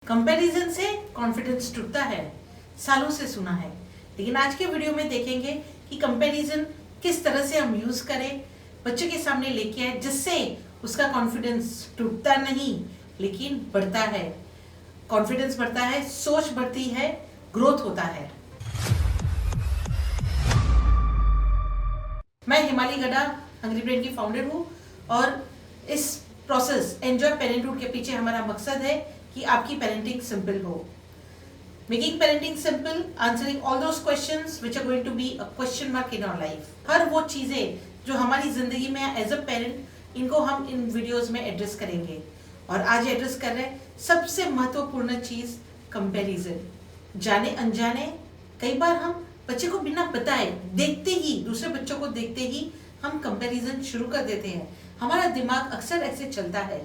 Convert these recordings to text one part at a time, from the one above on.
Comparison से confidence टूटता है, सालों से सुना है। लेकिन आज के वीडियो में देखेंगे कि कंपैरिजन किस तरह से हम यूज करें, बच्चे के सामने लेके आए, जिससे उसका कॉन्फिडेंस टूटता नहीं लेकिन बढ़ता है। कॉन्फिडेंस बढ़ता है, सोच बढ़ती है, ग्रोथ होता है। मैं हिमाली गड़ा हंग्री ब्रेन की फाउंडर हूँ और इस प्रोसेस एंजॉय पेरेंटहुड के पीछे हमारा मकसद है कि आपकी पेरेंटिंग सिंपल हो। Making parenting simple, answering all those questions which are going to be a question mark in our life. हर वो चीजें जो हमारी जिंदगी में एज अ पेरेंट, इनको हम इन वीडियोस में एड्रेस करेंगे। और आज एड्रेस कर रहे हैं सबसे महत्वपूर्ण चीज, कंपैरिजन। जाने अनजाने कई बार हम बच्चे को बिना बताए, देखते ही, दूसरे बच्चों को देखते ही हम कंपैरिजन शुरू कर देते हैं। हमारा दिमाग अक्सर ऐसे चलता है।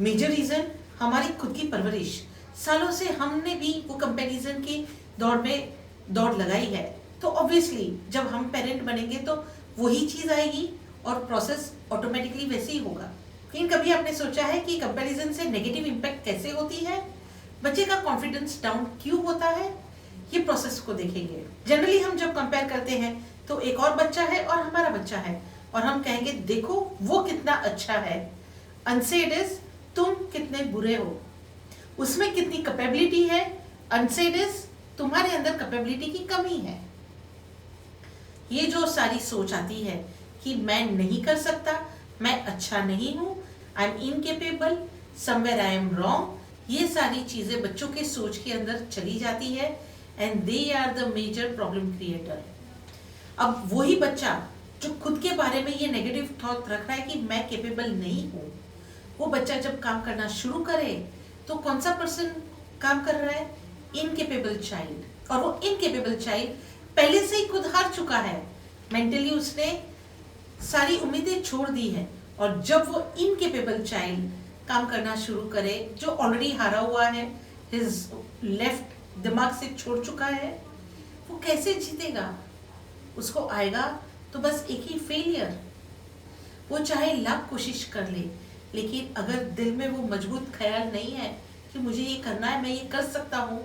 मेजर रीजन हमारी खुद की परवरिश। सालों से हमने भी वो कंपैरिजन की दौड़ में दौड़ लगाई है। तो ऑब्वियसली जब हम पेरेंट बनेंगे तो वही चीज आएगी और प्रोसेस ऑटोमेटिकली वैसे ही होगा। लेकिन कभी आपने सोचा है कि कंपैरिजन से नेगेटिव इंपैक्ट कैसे होती है, बच्चे का कॉन्फिडेंस डाउन क्यों होता है? ये प्रोसेस को देखेंगे। जनरली हम जब कंपेयर करते हैं तो एक और बच्चा है और हमारा बच्चा है, और हम कहेंगे देखो वो कितना अच्छा है, अनसेड इज तुम कितने बुरे हो। उसमें कितनी कैपेबिलिटी है, अनसेड इज तुम्हारे अंदर कैपेबिलिटी की कमी है। ये जो सारी सोच आती है कि मैं नहीं कर सकता, मैं अच्छा नहीं हूं, I am incapable, somewhere I am wrong, ये सारी चीजें बच्चों के सोच के अंदर चली जाती है and they are the major problem creator. अब वही बच्चा जो खुद के बारे में ये नेगेटिव थॉट रख रहा है कि मैं केपेबल नहीं हूं, वो बच्चा जब काम करना शुरू करे तो कौन सा पर्सन काम कर रहा है? Incapable child. और वो इनकेपेबल चाइल्ड पहले से ही खुद हार चुका है, मेंटली उसने सारी उम्मीदें छोड़ दी है। और जब वो इनकेपेबल चाइल्ड काम करना शुरू करे, जो ऑलरेडी हारा हुआ है, हिज लेफ्ट दिमाग से छोड़ चुका है, वो कैसे जीतेगा? उसको आएगा तो बस एक ही फेलियर। वो चाहे लाख कोशिश कर ले, लेकिन अगर दिल में वो मजबूत ख्याल नहीं है कि मुझे ये करना है, मैं ये कर सकता हूँ,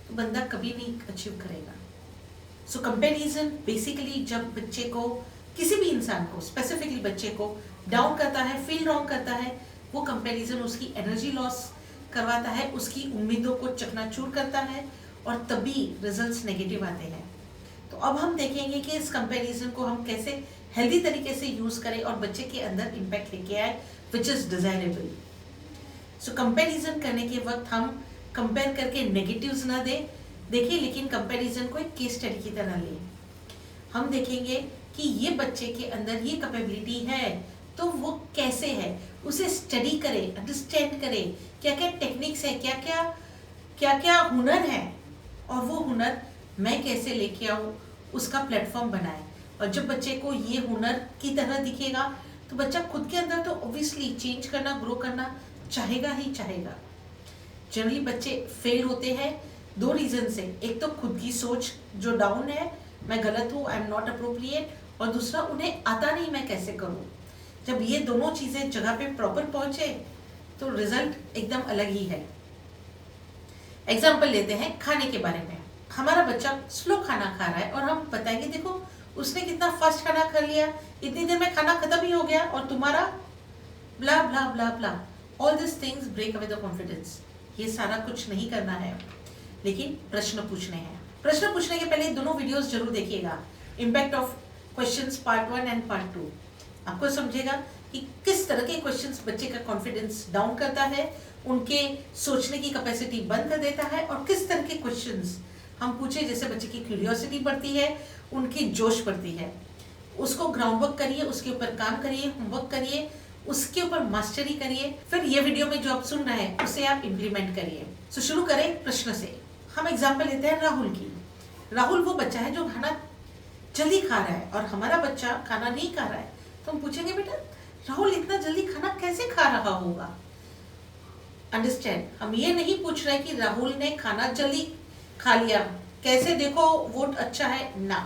तो बंदा कभी नहीं अचीव करेगा। सो कंपैरिजन बेसिकली जब बच्चे को, किसी भी इंसान को, स्पेसिफिकली बच्चे को डाउन करता है, फील रॉन्ग करता है, वो कंपैरिजन उसकी एनर्जी लॉस करवाता है, उसकी उम्मीदों को चकनाचूर करता है और तभी रिजल्ट्स नेगेटिव आते हैं। तो अब हम देखेंगे कि इस कंपैरिजन को हम कैसे हेल्दी तरीके से यूज करें और बच्चे के अंदर इम्पैक्ट लेके आए which is desirable. So comparison करने के वक्त हम कंपेयर करके नेगेटिव्स ना देखिए, लेकिन कंपैरिजन को एक केस स्टडी की तरह लें। हम देखेंगे कि ये बच्चे के अंदर ये कैपेबिलिटी है तो वो कैसे है, उसे स्टडी करें, अंडरस्टैंड करें, क्या क्या टेक्निक्स है, क्या क्या हुनर है, और वो हुनर मैं कैसे लेके आऊँ, उसका प्लेटफॉर्म बनाए। और जब बच्चे को ये हुनर की तरह दिखेगा तो बच्चा खुद के अंदर तो ऑब्वियसली चेंज करना, ग्रो करना चाहेगा ही चाहेगा। जनरली बच्चे फेल होते हैं दो रीजन से। एक तो खुद की सोच जो डाउन है, मैं गलत हूँ, आई एम नॉट अप्रोप्रिएट, और दूसरा उन्हें आता नहीं मैं कैसे करूँ। जब ये दोनों चीजें जगह पे प्रॉपर पहुंचे तो रिजल्ट एकदम अलग ही है। एग्जाम्पल लेते हैं खाने के बारे में। हमारा बच्चा स्लो खाना खा रहा है और हम बताएंगे देखो उसने कितना फास्ट खाना खा लिया, इतनी देर में खाना खत्म ही हो गया, और तुम्हारा blah blah blah blah. All this things break away the confidence. ये सारा कुछ नहीं करना है, लेकिन प्रश्न पूछने हैं। प्रश्न पूछने के पहले दोनों वीडियोस जरूर देखिएगा, impact of questions part 1 and part 2। आपको समझेगा कि किस तरह के क्वेश्चंस बच्चे का कॉन्फिडेंस डाउन करता है, उनके सोचने की कैपेसिटी बंद कर देता है, और किस तरह के क्वेश्चंस हम पूछे जैसे बच्चे की क्यूरियोसिटी बढ़ती है, उनकी जोश बढ़ती है। उसको ग्राउंड वर्क करिए, उसके ऊपर काम करिए, होमवर्क करिए, उसके ऊपर मास्टरी करिए, फिर ये वीडियो में जो आप सुन रहे हैं उसे आप इम्प्लीमेंट करिए। सो शुरू करें प्रश्न से। हम एग्जाम्पल लेते हैं राहुल की। राहुल वो बच्चा है जो खाना जल्दी खा रहा है और हमारा बच्चा खाना नहीं खा रहा है। तो हम पूछेंगे बेटा राहुल इतना जल्दी खाना कैसे खा रहा होगा? अंडरस्टैंड, हम ये नहीं पूछ रहे कि राहुल ने खाना जल्दी खा लिया, कैसे देखो वो अच्छा है ना।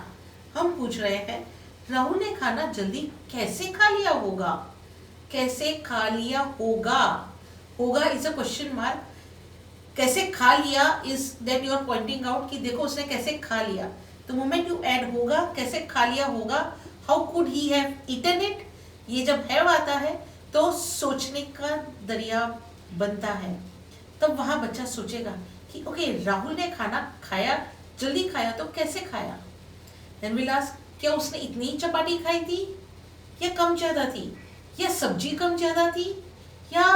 हम पूछ रहे हैं राहुल ने खाना जल्दी कैसे खा लिया होगा? कैसे खा लिया होगा? होगा इज अ क्वेश्चन मार्क। कैसे खा लिया is that you are pointing out कि देखो उसने कैसे खा लिया. द मोमेंट यू ऐड होगा कैसे खा लिया होगा, how could he have eaten it, ये जब हैव आता है तो सोचने का दरिया बनता है. तब वहां बच्चा सोचेगा कि ओके राहुल ने खाना खाया, जल्दी खाया तो कैसे खाया. देन विल आस्क क्या उसने इतनी चपाटी खाई थी या कम ज्यादा थी, या सब्जी कम ज्यादा थी, या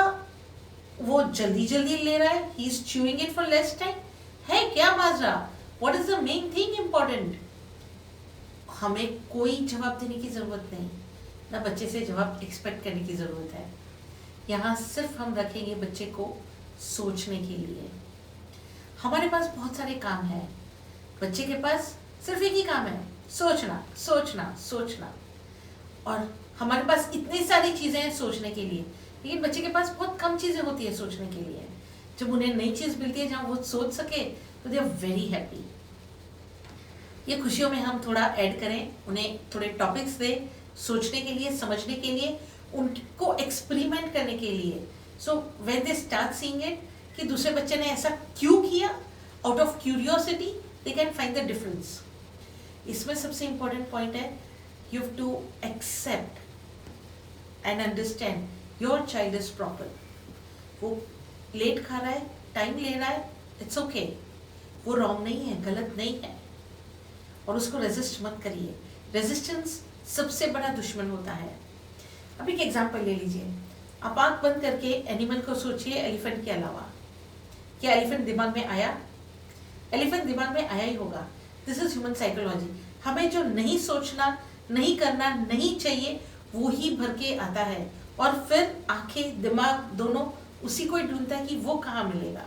वो जल्दी जल्दी ले रहा है, he is chewing it for less time. है क्या माजरा, what is the main thing important. हमें कोई जवाब देने की जरूरत नहीं, ना बच्चे से जवाब एक्सपेक्ट करने की जरूरत है. यहाँ सिर्फ हम रखेंगे बच्चे को सोचने के लिए. हमारे पास बहुत सारे काम है, बच्चे के पास सिर्फ एक ही काम है, सोचना सोचना सोचना. और हमारे पास इतनी सारी चीजें हैं सोचने के लिए, लेकिन बच्चे के पास बहुत कम चीजें होती है सोचने के लिए. जब उन्हें नई चीज मिलती है जहां वो सोच सके तो दे आर वेरी हैप्पी. ये खुशियों में हम थोड़ा ऐड करें, उन्हें थोड़े टॉपिक्स दें सोचने के लिए, समझने के लिए, उनको एक्सपेरिमेंट करने के लिए. So when they start seeing it कि दूसरे बच्चे ने ऐसा क्यों किया, out of curiosity they can find the difference. इसमें सबसे इंपॉर्टेंट पॉइंट है you have to accept and understand your child is proper. वो लेट खा रहा है, टाइम ले रहा है, इट्स ओके, वो रॉन्ग नहीं है, गलत नहीं है. और उसको रेजिस्ट मत करिए. रेजिस्टेंस सबसे बड़ा दुश्मन होता है. अब एक एग्जांपल ले लीजिए, आप आंख बंद करके एनिमल को सोचिए एलिफेंट के अलावा. क्या एलिफेंट दिमाग में आया? एलिफेंट दिमाग में आया ही होगा. This is human psychology. हमें जो नहीं सोचना, नहीं करना, नहीं चाहिए वो ही भर के आता है, और फिर आंखें दिमाग दोनों उसी को ही ढूंढता है कि वो कहाँ मिलेगा.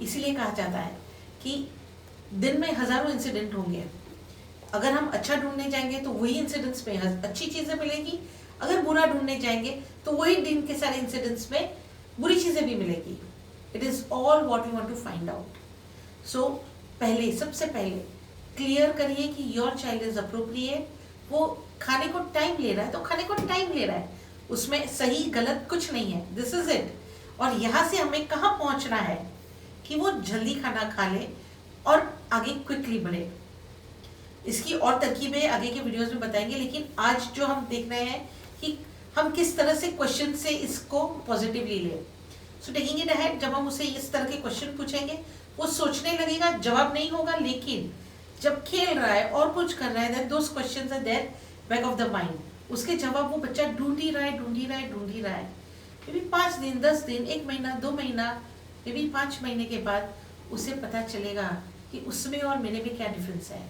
इसीलिए कहा जाता है कि दिन में हजारों इंसिडेंट होंगे. अगर हम अच्छा ढूंढने जाएंगे तो वही इंसिडेंट्स में अच्छी चीजें मिलेगी, अगर बुरा ढूंढने जाएंगे तो वही दिन के सारे इंसिडेंट्स में बुरी चीजें भी मिलेगी. It is all what we want to find out. So सबसे पहले क्लियर करिए कि योर चाइल्ड इज अप्रोप्रिएट. वो खाने को टाइम ले रहा है तो खाने को टाइम ले रहा है, उसमें सही गलत कुछ नहीं है. This is it. और यहाँ से हमें कहाँ पहुंचना है कि वो जल्दी खाना खा ले और आगे क्विकली बढ़े. इसकी और तरकीबें आगे के वीडियोस में बताएंगे, लेकिन आज जो हम देख रहे हैं कि हम किस तरह से क्वेश्चन से इसको पॉजिटिवली ले. सो टेकिंग इट अहेड, जब हम उसे इस तरह के क्वेश्चन पूछेंगे वो सोचने लगेगा, जवाब नहीं होगा, लेकिन जब खेल रहा है और कुछ कर रहा है then those questions are there back of the mind. उसके जवाब वो बच्चा ढूंढ ही रहा है. मे बी 5 दिन, 10 दिन, 1 महीना, 2 महीना, मे बी 5 महीने के बाद उसे पता चलेगा कि उसमें और मेरे में क्या डिफरेंस है.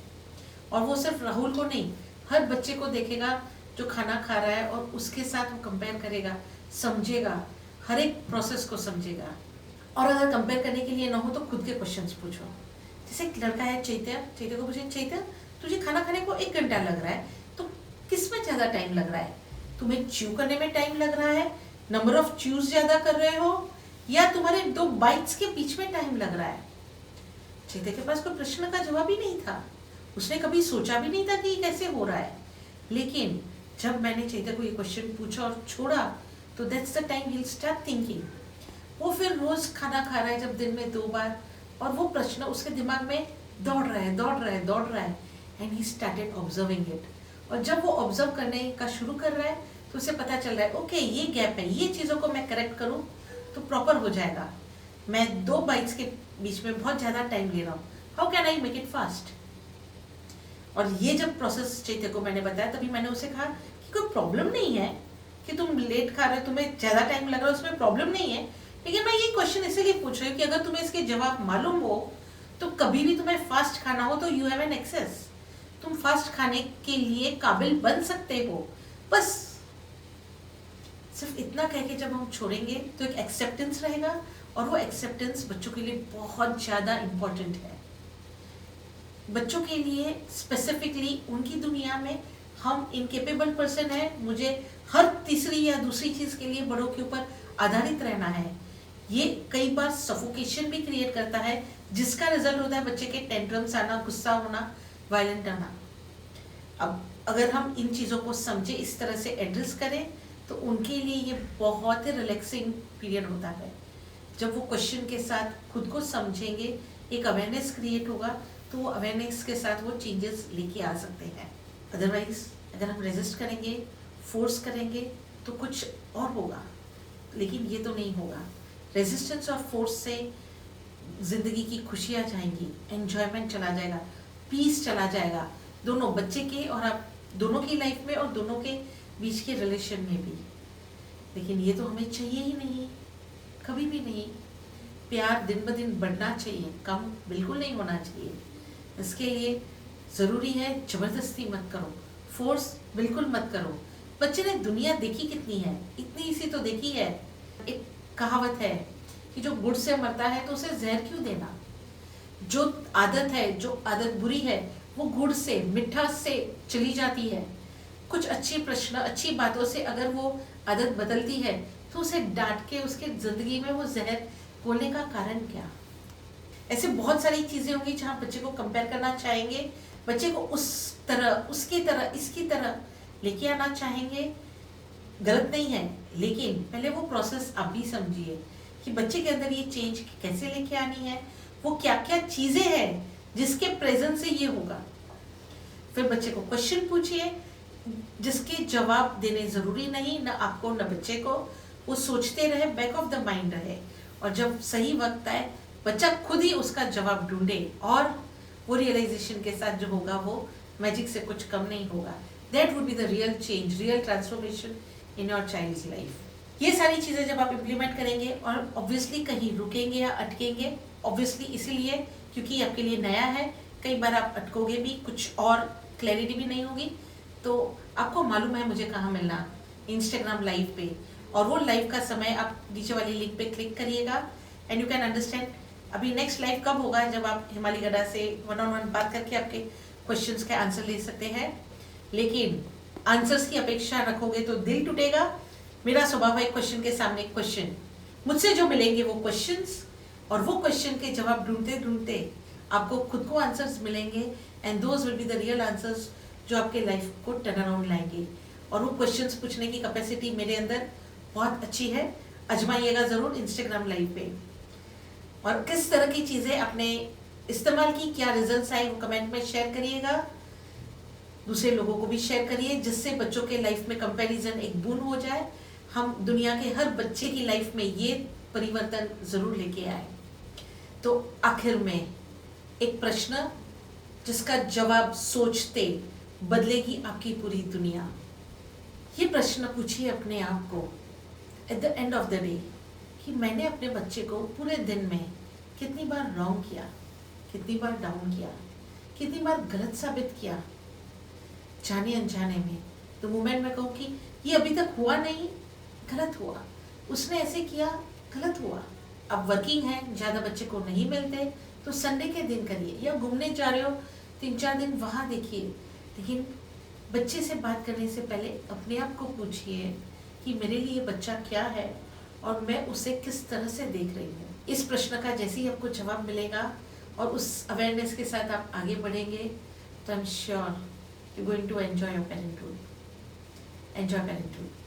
और वो सिर्फ राहुल को नहीं, हर बच्चे को देखेगा जो खाना खा रहा है और उसके साथ वो कंपेयर करेगा, समझेगा, हर एक प्रोसेस को समझेगा. और अगर कंपेयर करने के लिए ना हो तो खुद के क्वेश्चंस पूछो. जैसे एक लड़का है चैत्य को पूछे, चैत्य तुझे खाना खाने को 1 घंटा लग रहा है, तो किस में ज्यादा टाइम लग रहा है? तुम्हें च्यू करने में टाइम लग रहा है, नंबर ऑफ च्यूज ज्यादा कर रहे हो, या तुम्हारे 2 बाइट्स के बीच में टाइम लग रहा है? चैत्य के पास कोई प्रश्न का जवाब ही नहीं था, उसने कभी सोचा भी नहीं था कि ये कैसे हो रहा है. लेकिन जब मैंने चैत्य को ये क्वेश्चन पूछा और छोड़ा तो that's the time he will start thinking. वो फिर रोज खाना खा रहा है, जब दिन में 2 बार, और वो प्रश्न उसके दिमाग में दौड़ रहा है and he started observing it. और जब वो ऑब्जर्व करने का शुरू कर रहा है तो उसे पता चल रहा है ओके ये गैप है, ये चीज़ों को मैं करेक्ट करूँ तो प्रॉपर हो जाएगा. मैं 2 बाइट्स के बीच में बहुत ज़्यादा टाइम ले रहा हूँ, how can I make it fast. और ये जब प्रोसेस चैत्य को मैंने बताया तभी मैंने उसे कहा कि कोई प्रॉब्लम नहीं है कि तुम लेट खा रहे हो, तुम्हें ज़्यादा टाइम लग रहा है, उसमें प्रॉब्लम नहीं है. लेकिन मैं ये क्वेश्चन इसलिए पूछ रही हूँ कि अगर तुम्हें इसके जवाब मालूम हो तो कभी भी तुम्हें फास्ट खाना हो तो यू हैव एन एक्सेस. तुम फास्ट खाने के लिए काबिल बन सकते हो. बस सिर्फ इतना कह के जब हम छोड़ेंगे तो एक एक्सेप्टेंस रहेगा, और वो एक्सेप्टेंस बच्चों के लिए बहुत ज़्यादा इम्पोर्टेंट है. बच्चों के लिए स्पेसिफिकली उनकी दुनिया में हम इनकेपेबल पर्सन है, मुझे हर तीसरी या दूसरी चीज़ के लिए बड़ों के ऊपर आधारित रहना है. ये कई बार सफोकेशन भी क्रिएट करता है, जिसका रिजल्ट होता है बच्चे के टेंट्रम्स आना, गुस्सा होना, वायलेंट आना. अब अगर हम इन चीज़ों को समझे, इस तरह से एड्रेस करें तो उनके लिए ये बहुत ही रिलैक्सिंग पीरियड होता है. जब वो क्वेश्चन के साथ खुद को समझेंगे, एक अवेयरनेस क्रिएट होगा, तो वो अवेयरनेस के साथ वो चेंजेस लेके आ सकते हैं। अदरवाइज अगर हम रेजिस्ट करेंगे, फोर्स करेंगे, तो कुछ और होगा, लेकिन ये तो नहीं होगा। रेजिस्टेंस और फोर्स से ज़िंदगी की खुशियाँ जाएंगी, एन्जॉयमेंट चला जाएगा, पीस चला जाएगा, दोनों बच्चे के और आप दोनों की लाइफ में और दोनों के बीच के रिलेशन में भी। लेकिन ये तो हमें चाहिए ही नहीं, कभी भी नहीं। प्यार दिन ब दिन बढ़ना चाहिए, कम बिल्कुल नहीं होना चाहिए। इसके लिए ज़रूरी है ज़बरदस्ती मत करो, फोर्स बिल्कुल मत करो। बच्चे ने दुनिया देखी कितनी है, इतनी सी तो देखी है। एक कहावत है कि जो गुड़ से मरता है तो उसे जहर क्यों देना। जो आदत है, जो आदत बुरी है, वो गुड़ से, मिठास से चली जाती है। कुछ अच्छी प्रश्न, अच्छी बातों से अगर वो आदत बदलती है तो उसे डांट के उसके जिंदगी में वो जहर बोलने का कारण क्या। ऐसे बहुत सारी चीजें होंगी जहाँ बच्चे को कंपेयर करना चाहेंगे, बच्चे को उस तरह, उसकी तरह, इसकी तरह लेके आना चाहेंगे। गलत नहीं है, लेकिन पहले वो प्रोसेस आप भी समझिए कि बच्चे के अंदर ये चेंज कैसे लेके आनी है, वो क्या क्या चीजें हैं जिसके प्रेजेंस से ये होगा। फिर बच्चे को क्वेश्चन पूछिए जिसके जवाब देने जरूरी नहीं, ना आपको ना बच्चे को। वो सोचते रहे, बैक ऑफ द माइंड रहे, और जब सही वक्त आए बच्चा खुद ही उसका जवाब ढूंढे, और वो रियलाइजेशन के साथ जो होगा वो मैजिक से कुछ कम नहीं होगा। That would be the real change, real transformation in your child's life. ये सारी चीज़ें जब आप इम्प्लीमेंट करेंगे, और ऑब्वियसली कहीं रुकेंगे या अटकेंगे, ऑब्वियसली इसीलिए क्योंकि आपके लिए नया है, कई बार आप अटकोगे भी, कुछ और क्लैरिटी भी नहीं होगी। तो आपको मालूम है मुझे कहाँ मिलना, इंस्टाग्राम लाइव पे, और वो लाइव का समय आप नीचे वाली लिंक पे क्लिक करिएगा एंड यू कैन अंडरस्टैंड। अभी नेक्स्ट लाइव कब होगा, जब आप हिमाली गड्ढा से 1-on-1 बात करके आपके क्वेश्चंस के आंसर ले सकते हैं। लेकिन आंसर्स की अपेक्षा रखोगे तो दिल टूटेगा। मेरा स्वभाव है क्वेश्चन के सामने क्वेश्चन, मुझसे जो मिलेंगे वो क्वेश्चंस, और वो क्वेश्चन के जवाब ढूंढते ढूंढते आपको खुद को आंसर्स मिलेंगे, and those will be the real answers जो आपके लाइफ को टर्न अराउंड लाएंगे। और वो क्वेश्चंस पूछने की कैपेसिटी मेरे अंदर बहुत अच्छी है, आजमाइएगा ज़रूर इंस्टाग्राम लाइव पे। और किस तरह की चीज़ें आपने इस्तेमाल की, क्या रिजल्ट्स आए, वो कमेंट में शेयर करिएगा, दूसरे लोगों को भी शेयर करिए, जिससे बच्चों के लाइफ में कंपैरिजन एक बूंद हो जाए। हम दुनिया के हर बच्चे की लाइफ में ये परिवर्तन ज़रूर लेके आए। तो आखिर में एक प्रश्न जिसका जवाब सोचते बदलेगी आपकी पूरी दुनिया। ये प्रश्न पूछिए अपने आप को at the end of the day कि मैंने अपने बच्चे को पूरे दिन में कितनी बार रॉन्ग किया, कितनी बार डाउन किया, कितनी बार गलत साबित किया, जाने अनजाने में। तो मोमेंट में कहूँ कि ये अभी तक हुआ नहीं, गलत हुआ, उसने ऐसे किया, गलत हुआ। अब वर्किंग है, ज़्यादा बच्चे को नहीं मिलते, तो संडे के दिन करिए, या घूमने जा रहे हो 3-4 दिन वहाँ देखिए। लेकिन बच्चे से बात करने से पहले अपने आप को पूछिए कि मेरे लिए बच्चा क्या है और मैं उसे किस तरह से देख रही हूँ। इस प्रश्न का जैसे ही आपको जवाब मिलेगा और उस अवेयरनेस के साथ आप आगे बढ़ेंगे, तो I am sure you going to enjoy your parenthood. Enjoy parenthood.